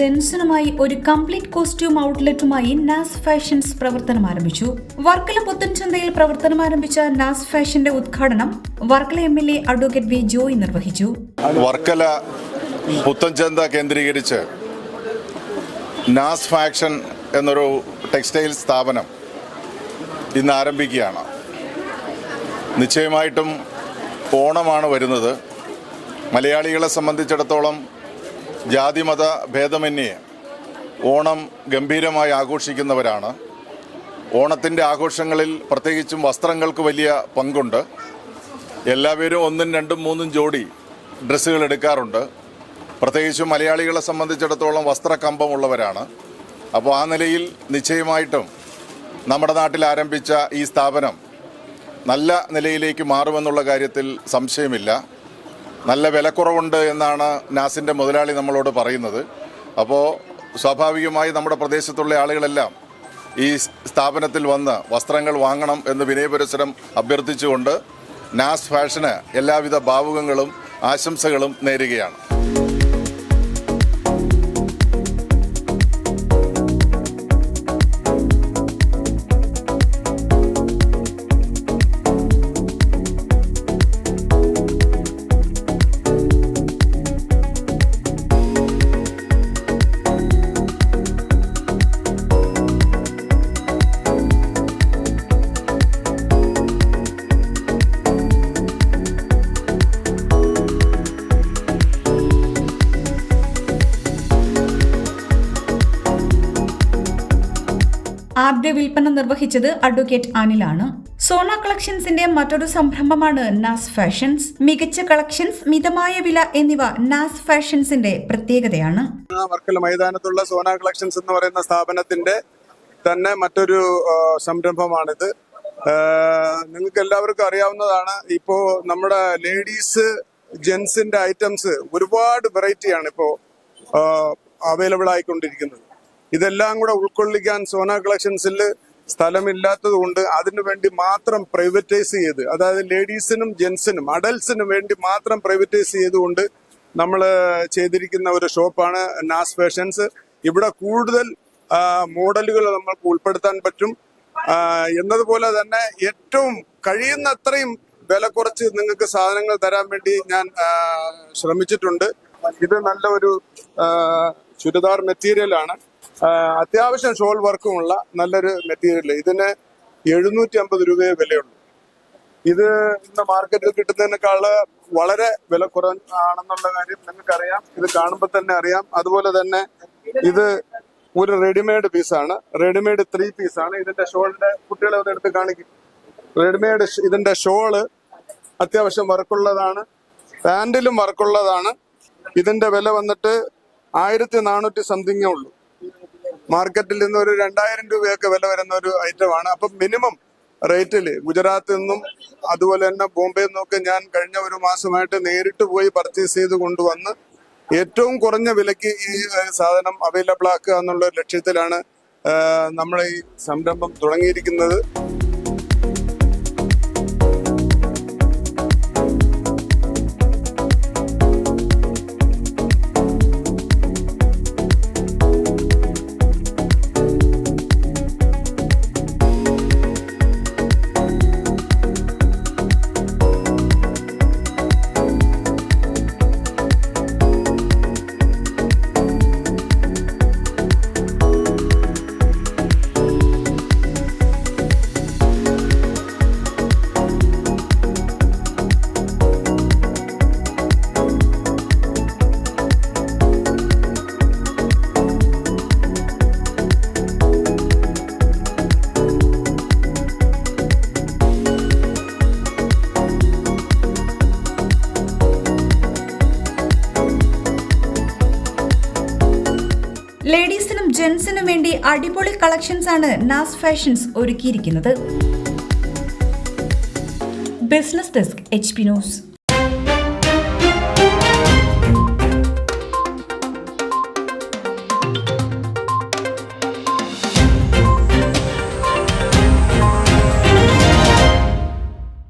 ജെൻസിനുമായി ഒരു complete costume ഔട്ട്ലെറ്റുമായി Naz fashions പ്രവർത്തനം ആരംഭിച്ചു. വർക്കല പുത്തൻചന്തയിൽ പ്രവർത്തനം ആരംഭിച്ച നാസ് ഫാഷന്റെ ഉദ്ഘാടനം വർക്കല MLA അഡ്വക്കേറ്റ് വി ജോയ് നിർവഹിച്ചു. വർക്കല പുത്തൻചന്ത കേന്ദ്രീകരിച്ച് നാസ് ഫാഷൻ എന്നൊരു ടെക്സ്റ്റൈൽ സ്ഥാപനം ഇന്ന് ആരംഭിക്കുകയാണ്. നിശ്ചയമായിട്ടും ഓണമാണ് വരുന്നത്. മലയാളികളെ സംബന്ധിച്ചിടത്തോളം ജാതിമത ഭേദമന്യേ ഓണം ഗംഭീരമായി ആഘോഷിക്കുന്നവരാണ്. ഓണത്തിൻ്റെ ആഘോഷങ്ങളിൽ പ്രത്യേകിച്ചും വസ്ത്രങ്ങൾക്ക് വലിയ പങ്കുണ്ട്. എല്ലാവരും 1, 2, 3 ജോഡി ഡ്രസ്സുകൾ എടുക്കാറുണ്ട്. പ്രത്യേകിച്ചും മലയാളികളെ സംബന്ധിച്ചിടത്തോളം വസ്ത്രകമ്പമുള്ളവരാണ്. അപ്പോൾ ആ നിലയിൽ നിശ്ചയമായിട്ടും നമ്മുടെ നാട്ടിൽ ആരംഭിച്ച ഈ സ്ഥാപനം നല്ല നിലയിലേക്ക് മാറുമെന്നുള്ള കാര്യത്തിൽ സംശയമില്ല. നല്ല വിലക്കുറവുണ്ട് എന്നാണ് നാസിൻ്റെ മുതലാളി നമ്മളോട് പറയുന്നത്. അപ്പോൾ സ്വാഭാവികമായി നമ്മുടെ പ്രദേശത്തുള്ള ആളുകളെല്ലാം ഈ സ്ഥാപനത്തിൽ വന്ന് വസ്ത്രങ്ങൾ വാങ്ങണം എന്ന് വിനയപുരസരം അഭ്യർത്ഥിച്ചുകൊണ്ട് നാസ് ഫാഷന് എല്ലാവിധ ഭാവുകങ്ങളും ആശംസകളും നേരുകയാണ്. ആദ്യ വിൽപ്പന നിർവഹിച്ചത് അഡ്വക്കേറ്റ് അനിലാണ്. സോന കളക്ഷൻസിന്റെ മറ്റൊരു സംരംഭമാണ് നാസ് ഫാഷൻസ്. മികച്ച കളക്ഷൻസ്, മിതമായ വില എന്നിവ നാസ് ഫാഷൻസിന്റെ പ്രത്യേകതയാണ്. വർക്കല മൈതാനത്തുള്ള സോന കളക്ഷൻസ് എന്ന് പറയുന്ന സ്ഥാപനത്തിന്റെ തന്നെ മറ്റൊരു സംരംഭമാണിത്. നിങ്ങൾക്ക് എല്ലാവർക്കും അറിയാവുന്നതാണ്, ഇപ്പോ നമ്മുടെ ലേഡീസ് ജെൻസിന്റെ ഐറ്റംസ് ഒരുപാട് വെറൈറ്റിയാണ് ഇപ്പോ അവൈലബിൾ ആയിക്കൊണ്ടിരിക്കുന്നത്. ഇതെല്ലാം കൂടെ ഉൾക്കൊള്ളിക്കാൻ സോന കളക്ഷൻസിൽ സ്ഥലമില്ലാത്തത് കൊണ്ട് അതിനു വേണ്ടി മാത്രം പ്രൈവറ്റൈസ് ചെയ്ത്, അതായത് ലേഡീസിനും ജെൻസിനും അഡൽസിനും വേണ്ടി മാത്രം പ്രൈവറ്റൈസ് ചെയ്തുകൊണ്ട് നമ്മൾ ചെയ്തിരിക്കുന്ന ഒരു ഷോപ്പാണ് നാസ് ഫാഷൻസ്. ഇവിടെ കൂടുതൽ മോഡലുകൾ നമുക്ക് ഉൾപ്പെടുത്താൻ പറ്റും. എന്നതുപോലെ തന്നെ ഏറ്റവും കഴിയുന്നത്രയും വില കുറച്ച് നിങ്ങൾക്ക് സാധനങ്ങൾ തരാൻ വേണ്ടി ഞാൻ ശ്രമിച്ചിട്ടുണ്ട്. ഇത് നല്ല ഒരു ചുരിദാർ മെറ്റീരിയലാണ്. അത്യാവശ്യം ഷോൾ വർക്കുമുള്ള നല്ലൊരു മെറ്റീരിയൽ. ഇതിന് 750 രൂപയെ വിലയുള്ളൂ. ഇത് ഇന്ന് മാർക്കറ്റിൽ കിട്ടുന്നതിനേക്കാള് വളരെ വില കുറവാണെന്നുള്ള കാര്യം നിങ്ങൾക്കറിയാം. ഇത് കാണുമ്പോൾ തന്നെ അറിയാം. അതുപോലെ തന്നെ ഇത് ഒരു റെഡിമെയ്ഡ് പീസാണ്. റെഡിമെയ്ഡ് 3 പീസാണ്. ഇതിന്റെ ഷോളിന്റെ കുട്ടികളെ ഒന്ന് എടുത്ത് കാണിക്കും. റെഡിമെയ്ഡ് ഇതിന്റെ ഷോള് അത്യാവശ്യം വർക്കുള്ളതാണ്. പാന്റിലും വർക്കുള്ളതാണ്. ഇതിന്റെ വില വന്നിട്ട് 1400 സംതിങ്ങേ ഉള്ളൂ. മാർക്കറ്റിൽ നിന്ന് ഒരു 2000 രൂപയൊക്കെ വില വരുന്ന ഒരു ഐറ്റമാണ്. അപ്പം മിനിമം റേറ്റിൽ ഗുജറാത്തിൽ നിന്നും അതുപോലെ തന്നെ ബോംബെയിൽ നിന്നൊക്കെ ഞാൻ കഴിഞ്ഞ ഒരു മാസമായിട്ട് നേരിട്ട് പോയി പർച്ചേസ് ചെയ്ത് കൊണ്ടുവന്ന് ഏറ്റവും കുറഞ്ഞ വിലയ്ക്ക് ഈ സാധനം അവൈലബിൾ ആക്കുക എന്നുള്ള ലക്ഷ്യത്തിലാണ് നമ്മൾ ഈ സംരംഭം തുടങ്ങിയിരിക്കുന്നത്. ലേഡീസിനും ജെൻസിനും വേണ്ടി അടിപൊളി കളക്ഷൻസ് ആണ് നാസ് ഫാഷൻസ് ഒരുക്കിയിരിക്കുന്നത്. Business desk HP news.